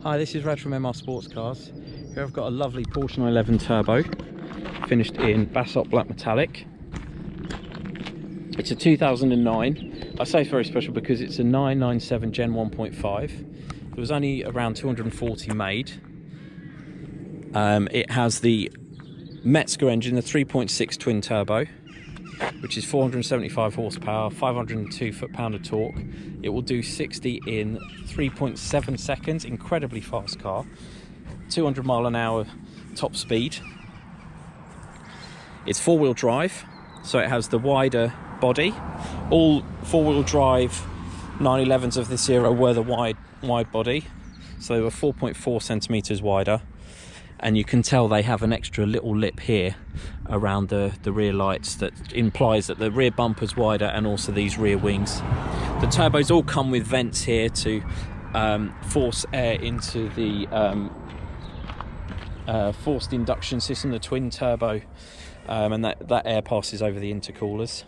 Hi, this is Rad from MR Sports Cars. Here I've got a lovely Porsche 911 Turbo, finished in Basalt Black Metallic. It's a 2009. I say it's very special because it's a 997 Gen 1.5. There was only around 240 made. It has the Mezger engine, the 3.6 twin turbo, which is 475 horsepower, 502 foot-pound of torque. It will do 60 in 3.7 seconds, incredibly fast car. 200 mile an hour top speed. It's four-wheel drive, so it has the wider body. All four-wheel drive 911s of this era were the wide body, so they were 4.4 centimeters wider. And you can tell they have an extra little lip here around the rear lights that implies that the rear bumper's wider, and also these rear wings. The turbos all come with vents here to force air into the forced induction system, the twin turbo, and that air passes over the intercoolers.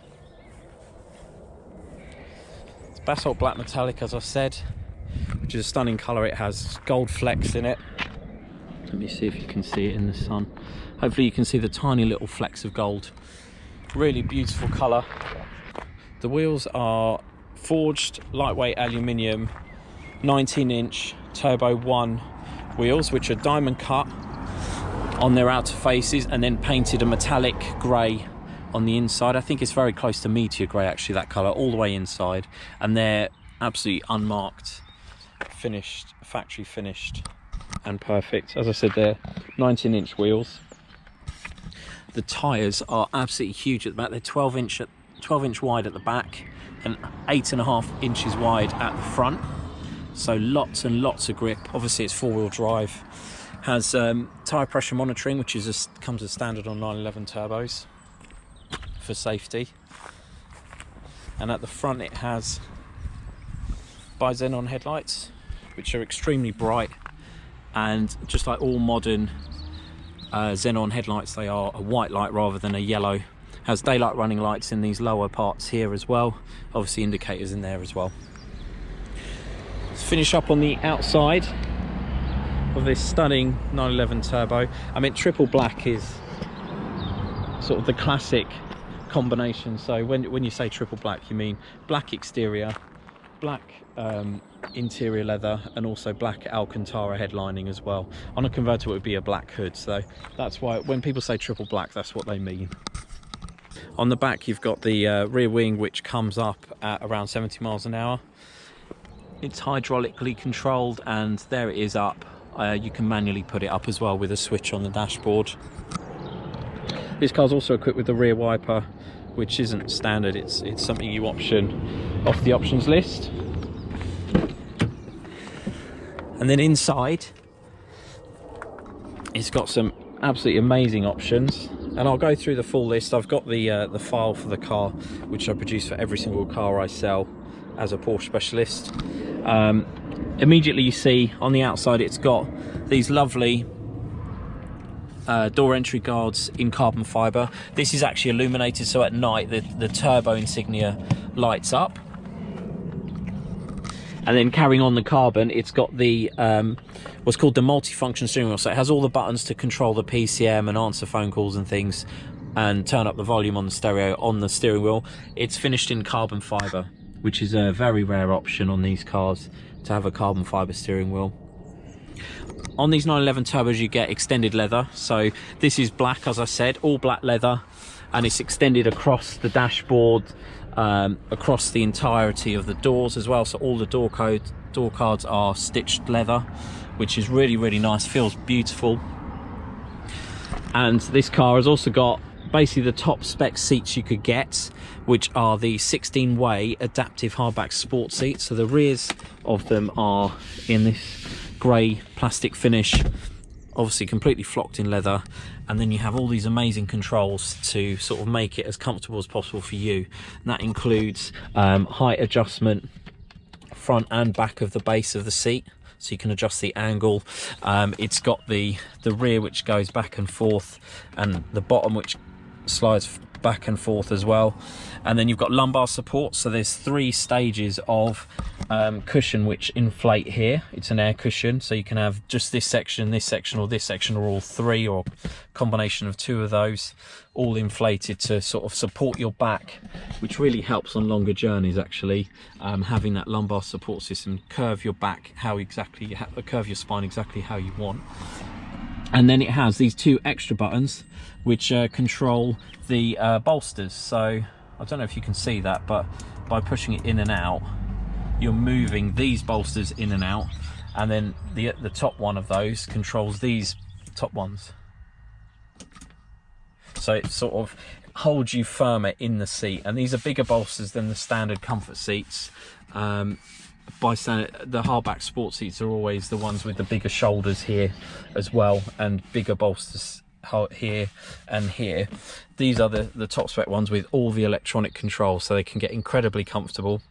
It's Basalt Black Metallic, as I said, which is a stunning colour. It has gold flecks in it. Let me see if you can see it in the sun. Hopefully you can see the tiny little flecks of gold. Really beautiful colour. The wheels are forged lightweight aluminium 19-inch Turbo 1 wheels, which are diamond cut on their outer faces and then painted a metallic grey on the inside. I think it's very close to meteor grey, actually, that colour, all the way inside. And they're absolutely unmarked, finished, factory finished and perfect. As I said, they're 19-inch wheels. The tyres are absolutely huge at the back. They're 12 inch wide at the back and 8.5 inches wide at the front. So lots and lots of grip. Obviously it's four-wheel drive. Has tyre pressure monitoring, which is comes as standard on 911 turbos for safety. And at the front it has bi-xenon headlights, which are extremely bright. And just like all modern xenon headlights, they are a white light rather than a yellow. Has daylight running lights in these lower parts here as well. Obviously indicators in there as well. Let's finish up on the outside of this stunning 911 Turbo. I mean, triple black is sort of the classic combination. So when you say triple black, you mean black exterior, black interior leather, and also black Alcantara headlining as well. On a convertible it would be a black hood, so that's why when people say triple black, that's what they mean. On the back you've got the rear wing, which comes up at around 70 miles an hour. It's hydraulically controlled, and there it is up. You can manually put it up as well with a switch on the dashboard. This car's also equipped with the rear wiper, which isn't standard. It's something you option off the options list. And then inside it's got some absolutely amazing options, and I'll go through the full list. I've got the file for the car, which I produce for every single car I sell as a Porsche specialist. Immediately you see on the outside it's got these lovely door entry guards in carbon fibre. This is actually illuminated, so at night the turbo insignia lights up. And then carrying on the carbon, it's got the what's called the multifunction steering wheel. So it has all the buttons to control the PCM and answer phone calls and things, and turn up the volume on the stereo on the steering wheel. It's finished in carbon fibre, which is a very rare option on these cars, to have a carbon fibre steering wheel. On these 911 turbos you get extended leather. So this is black, as I said, all black leather, and it's extended across the dashboard, across the entirety of the doors as well. So all the door cards are stitched leather, which is really, really nice, feels beautiful. And this car has also got basically the top spec seats you could get, which are the 16-way adaptive hardback sport seats. So the rears of them are in this grey plastic finish, obviously completely flocked in leather, and then you have all these amazing controls to sort of make it as comfortable as possible for you. And that includes height adjustment front and back of the base of the seat, so you can adjust the angle. It's got the rear, which goes back and forth, and the bottom, which slides back and forth as well. And then you've got lumbar support, so there's 3 stages of cushion which inflate here. It's an air cushion, so you can have just this section, or this section, or all 3, or a combination of 2 of those, all inflated to sort of support your back, which really helps on longer journeys actually. Having that lumbar support system, curve your back curve your spine exactly how you want. And then it has these 2 extra buttons which control the bolsters. So I don't know if you can see that, but by pushing it in and out, you're moving these bolsters in and out, and then the top one of those controls these top ones. So it sort of holds you firmer in the seat, and these are bigger bolsters than the standard comfort seats. By standard, the hardback sport seats are always the ones with the bigger shoulders here as well, and bigger bolsters here and here. These are the top spec ones with all the electronic controls, so they can get incredibly comfortable.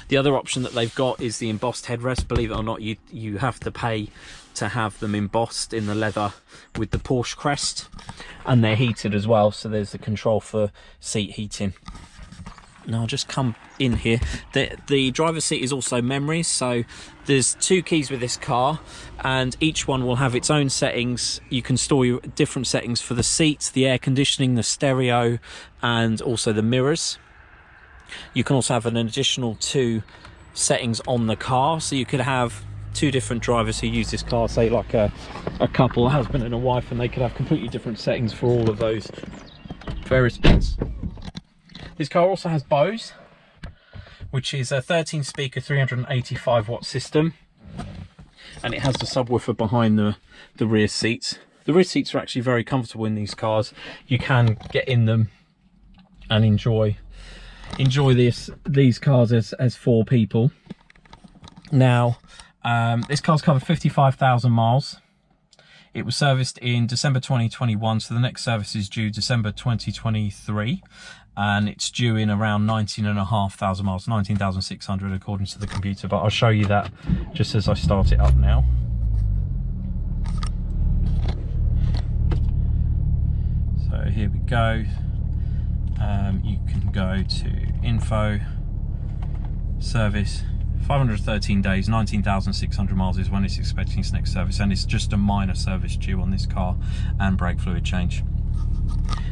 The other option that they've got is the embossed headrest. Believe it or not, you have to pay to have them embossed in the leather with the Porsche crest, and they're heated as well, so there's the control for seat heating. Now I'll just come in here. The driver's seat is also memory, so there's 2 keys with this car, and each one will have its own settings. You can store your different settings for the seats, the air conditioning, the stereo, and also the mirrors. You can also have an additional 2 settings on the car, so you could have 2 different drivers who use this car, say like a couple, a husband and a wife, and they could have completely different settings for all of those various bits. This car also has BOSE, which is a 13 speaker 385 watt system, and it has the subwoofer behind the rear seats. The rear seats are actually very comfortable in these cars. You can get in them and enjoy these cars as 4 people. Now this car's covered 55,000 miles. It was serviced in December 2021, so the next service is due December 2023, and it's due in around 19,500 miles, 19,600 according to the computer, but I'll show you that just as I start it up now. So here we go. You can go to info, service, 513 days, 19,600 miles is when it's expecting its next service, and it's just a minor service due on this car, and brake fluid change.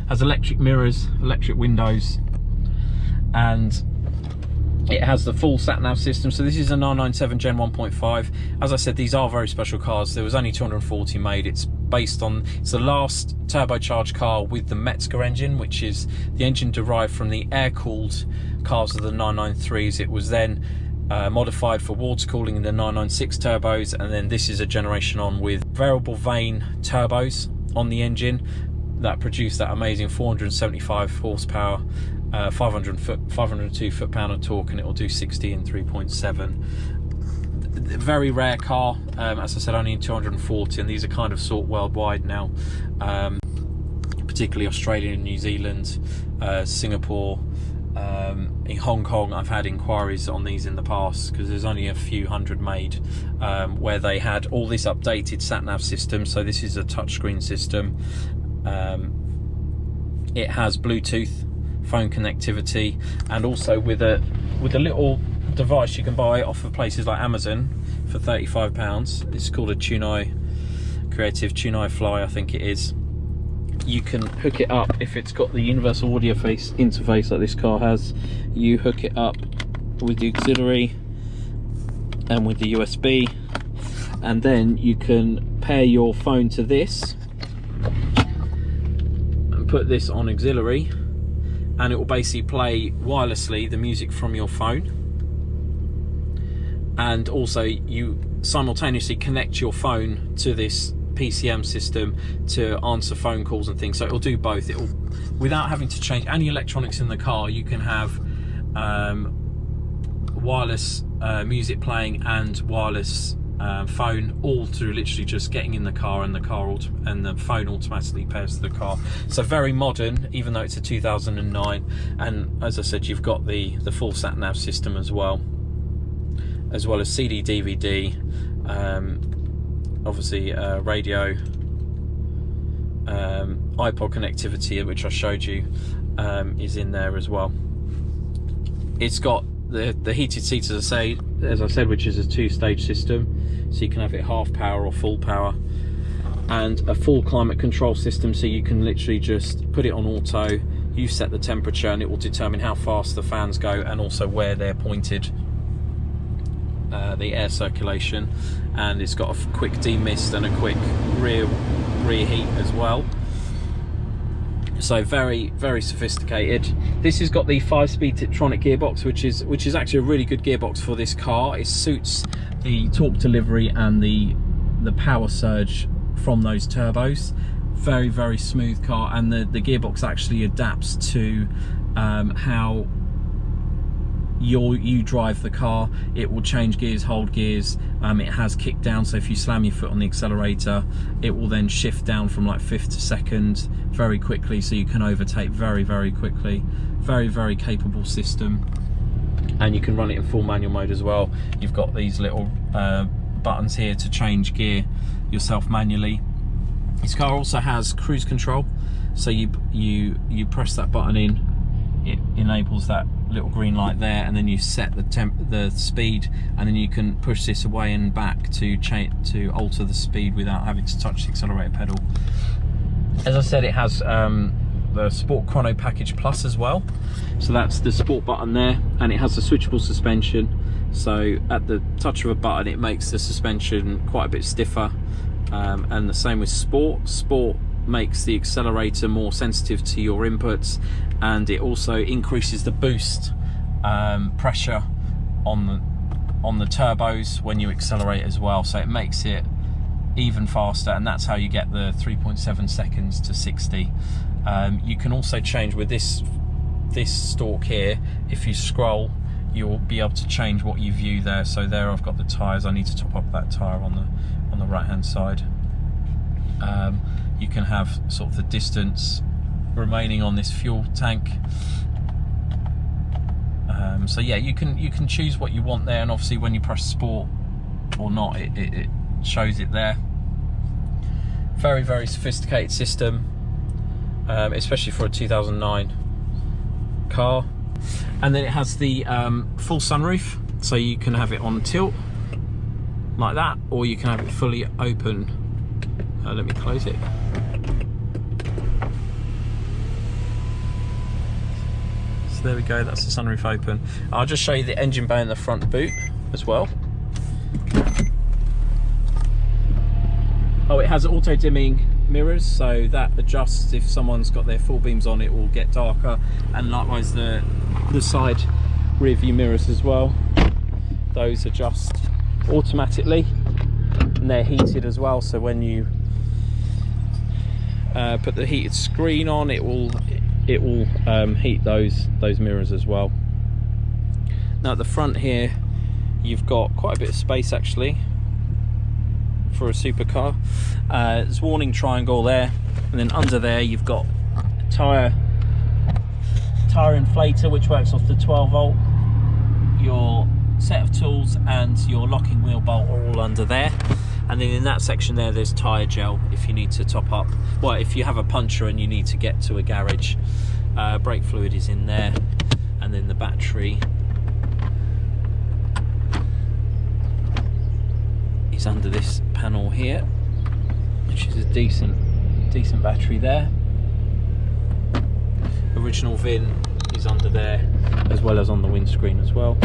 Has electric mirrors, electric windows, and it has the full satnav system. So this is a 997 Gen 1.5. As I said, these are very special cars. There was only 240 made. It's the last turbocharged car with the Mezger engine, which is the engine derived from the air-cooled cars of the 993s. It was then modified for water cooling in the 996 turbos, and then this is a generation on with variable vane turbos on the engine that produce that amazing 475 horsepower, 502 foot-pound of torque, and it will do 60 in 3.7. Very rare car, as I said, only in 240, and these are kind of sought worldwide now, particularly Australia and New Zealand, Singapore. In Hong Kong I've had inquiries on these in the past, because there's only a few hundred made, where they had all this updated sat-nav system. So this is a touchscreen system. It has Bluetooth phone connectivity, and also with a little device you can buy off of places like Amazon for £35. It's called a Tunai Creative Tunai Fly, I think it is. You can hook it up if it's got the universal audio interface like this car has. You hook it up with the auxiliary and with the USB, and then you can pair your phone to this and put this on auxiliary, and it will basically play wirelessly the music from your phone, and also you simultaneously connect your phone to this PCM system to answer phone calls and things. So it'll do both. It'll, without having to change any electronics in the car, you can have wireless music playing and wireless phone, all through literally just getting in the car, and the phone automatically pairs to the car. So very modern, even though it's a 2009. And as I said, you've got the full sat nav system as well as CD, DVD, obviously radio, iPod connectivity, which I showed you, is in there as well. It's got the heated seats, as I said, which is a 2-stage system, so you can have it half power or full power, and a full climate control system, so you can literally just put it on auto, you set the temperature, and it will determine how fast the fans go and also where they're pointed, the air circulation. And it's got a quick demist and a quick rear heat as well. So very, very sophisticated. This has got the 5-speed Tiptronic gearbox, which is actually a really good gearbox for this car. It suits the torque delivery and the power surge from those turbos. Very, very smooth car, and the gearbox actually adapts to how you drive the car. It will change gears, hold gears. It has kick down, so if you slam your foot on the accelerator, it will then shift down from like 5th to 2nd very quickly, so you can overtake very, very quickly. Very, very capable system, and you can run it in full manual mode as well. You've got these little buttons here to change gear yourself manually. This car also has cruise control, so you press that button in, it enables that little green light there, and then you set the speed, and then you can push this away and back to alter the speed without having to touch the accelerator pedal. As I said, it has the Sport Chrono Package Plus as well, so that's the sport button there, and it has a switchable suspension, so at the touch of a button it makes the suspension quite a bit stiffer, and the same with Sport makes the accelerator more sensitive to your inputs, and it also increases the boost pressure on the turbos when you accelerate as well, so it makes it even faster, and that's how you get the 3.7 seconds to 60. You can also change with this stalk here. If you scroll, you'll be able to change what you view there. So there I've got the tyres. I need to top up that tyre on the right hand side. You can have sort of the distance remaining on this fuel tank. So yeah, you can choose what you want there, and obviously when you press sport or not, it shows it there. Very, very sophisticated system, especially for a 2009 car. And then it has the full sunroof, so you can have it on tilt like that, or you can have it fully open. Let me close it. So there we go, that's the sunroof open. I'll just show you the engine bay in the front boot as well. Oh, it has auto dimming mirrors, so that adjusts if someone's got their full beams on, it will get darker, and likewise the side rear view mirrors as well. Those adjust automatically, and they're heated as well, so when you put the heated screen on, it will heat those mirrors as well. Now at the front here, you've got quite a bit of space actually for a supercar. There's a warning triangle there, and then under there you've got a tyre inflator which works off the 12 volt. Your set of tools and your locking wheel bolt are all under there, and then in that section there's tyre gel if you need to top up, well, if you have a puncture and you need to get to a garage. Brake fluid is in there, and then the battery is under this panel here, which is a decent battery there. Original VIN is under there, as well as on the windscreen as well.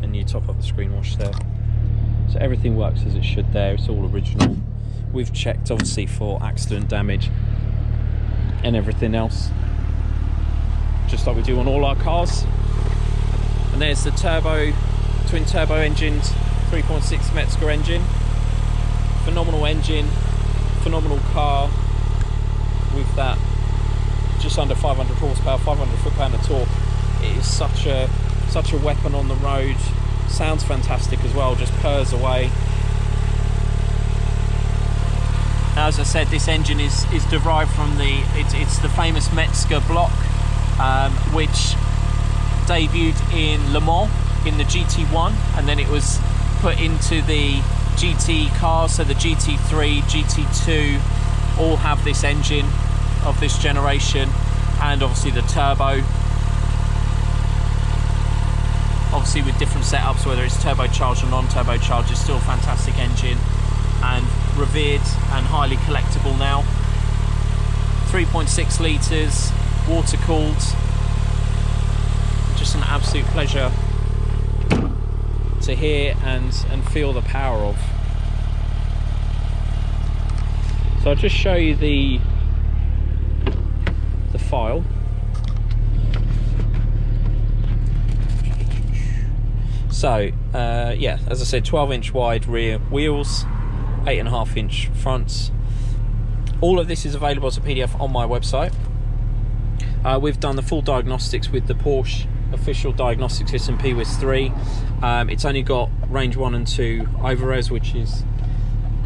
And you top up the screen wash there. So everything works as it should there, it's all original. We've checked obviously for accident damage and everything else, just like we do on all our cars. And there's the twin turbo engines, 3.6 Mezger engine. Phenomenal engine, phenomenal car with that just under 500 horsepower, 500 foot-pound of torque. It is such a weapon on the road. Sounds fantastic as well, just purrs away. As I said, this engine is derived from it's the famous Mezger block, which debuted in Le Mans in the GT1, and then it was put into the GT cars, so the GT3, GT2 all have this engine. of this generation, and obviously the turbo. Obviously with different setups, whether it's turbocharged or non-turbocharged, it's still a fantastic engine and revered and highly collectible now. 3.6 litres, water cooled. Just an absolute pleasure to hear and feel the power of. So I'll just show you the file. So yeah, as I said, 12-inch wide rear wheels, 8.5-inch fronts. All of this is available as a PDF on my website. We've done the full diagnostics with the Porsche official diagnostic system PWIS 3. It's only got range 1 and 2 over-res, which is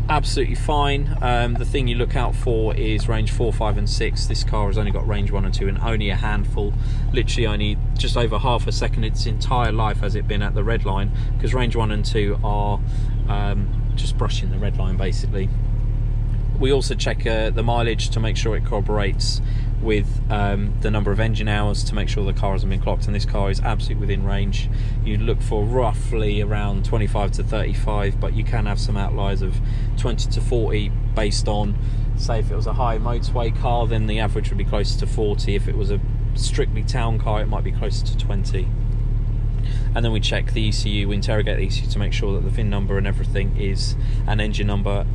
absolutely fine. The thing you look out for is range 4, 5 and 6. This car has only got range 1 and 2 and only a handful, literally only just over half a second its entire life has it been at the red line, because range 1 and 2 are just brushing the red line basically. We also check the mileage to make sure it corroborates with the number of engine hours to make sure the car hasn't been clocked, and this car is absolutely within range. You look for roughly around 25 to 35, but you can have some outliers of 20 to 40 based on, say if it was a high motorway car, then the average would be closer to 40. If it was a strictly town car, it might be closer to 20. And then we check the ECU, we interrogate the ECU to make sure that the VIN number and everything is, and engine number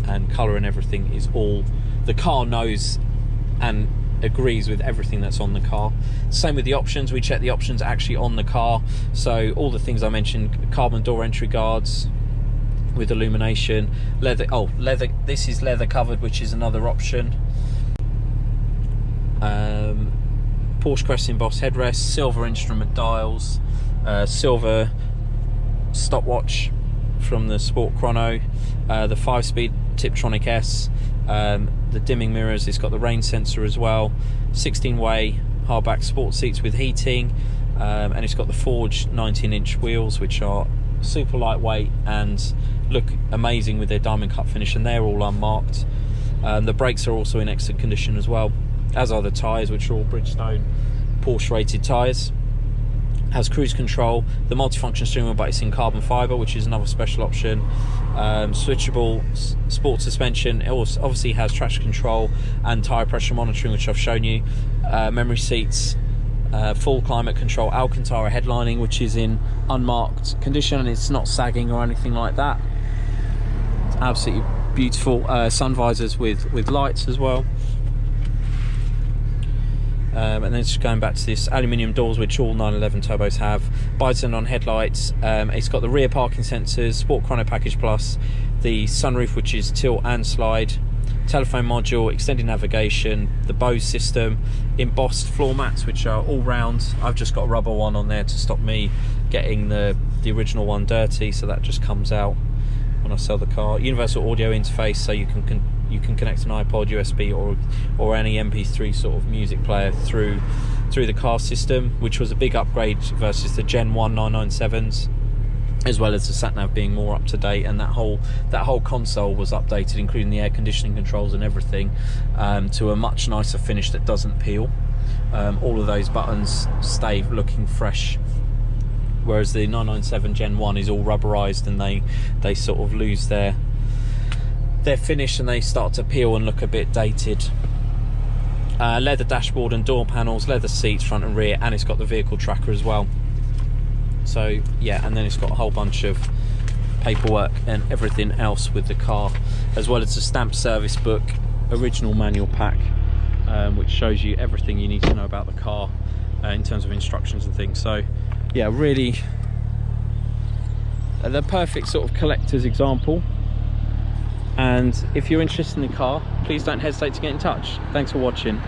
and colour and everything is all the car knows and agrees with everything that's on the car. Same with the options, we check the options actually on the car. So all the things I mentioned, carbon door entry guards with illumination, leather, leather, this is leather covered, which is another option. Porsche crest embossed headrests, silver instrument dials, silver stopwatch from the Sport Chrono, the 5-speed Tiptronic S, the dimming mirrors, it's got the rain sensor as well, 16-way hardback sport seats with heating, and it's got the forged 19-inch wheels, which are super lightweight and look amazing with their diamond cut finish, and they're all unmarked. The brakes are also in excellent condition as well, as are the tyres, which are all Bridgestone Porsche rated tyres. Has cruise control, the multifunction steering wheel, but it's in carbon fibre, which is another special option. Switchable sport suspension. It also obviously has traction control and tyre pressure monitoring, which I've shown you. Memory seats, full climate control, Alcantara headlining, which is in unmarked condition, and it's not sagging or anything like that. It's absolutely beautiful. Sun visors with lights as well. And then just going back to this, aluminium doors, which all 911 turbos have, bi-xenon headlights. It's got the rear parking sensors, Sport Chrono Package Plus, the sunroof, which is tilt and slide, telephone module, extended navigation, the BOSE system, embossed floor mats, which are all round. I've just got a rubber one on there to stop me getting the original one dirty, so that just comes out when I sell the car. Universal audio interface, so you can connect an iPod, USB, or any MP3 sort of music player through the car system, which was a big upgrade versus the Gen 1 997s, as well as the satnav being more up to date, and that whole console was updated, including the air conditioning controls and everything, to a much nicer finish that doesn't peel. All of those buttons stay looking fresh, whereas the 997 Gen 1 is all rubberized, and they sort of lose their finish and they start to peel and look a bit dated. Leather dashboard and door panels, leather seats front and rear, and it's got the vehicle tracker as well. So yeah, and then it's got a whole bunch of paperwork and everything else with the car, as well as a stamped service book, original manual pack, which shows you everything you need to know about the car in terms of instructions and things. So yeah, really the perfect sort of collector's example. And if you're interested in the car, please don't hesitate to get in touch. Thanks for watching.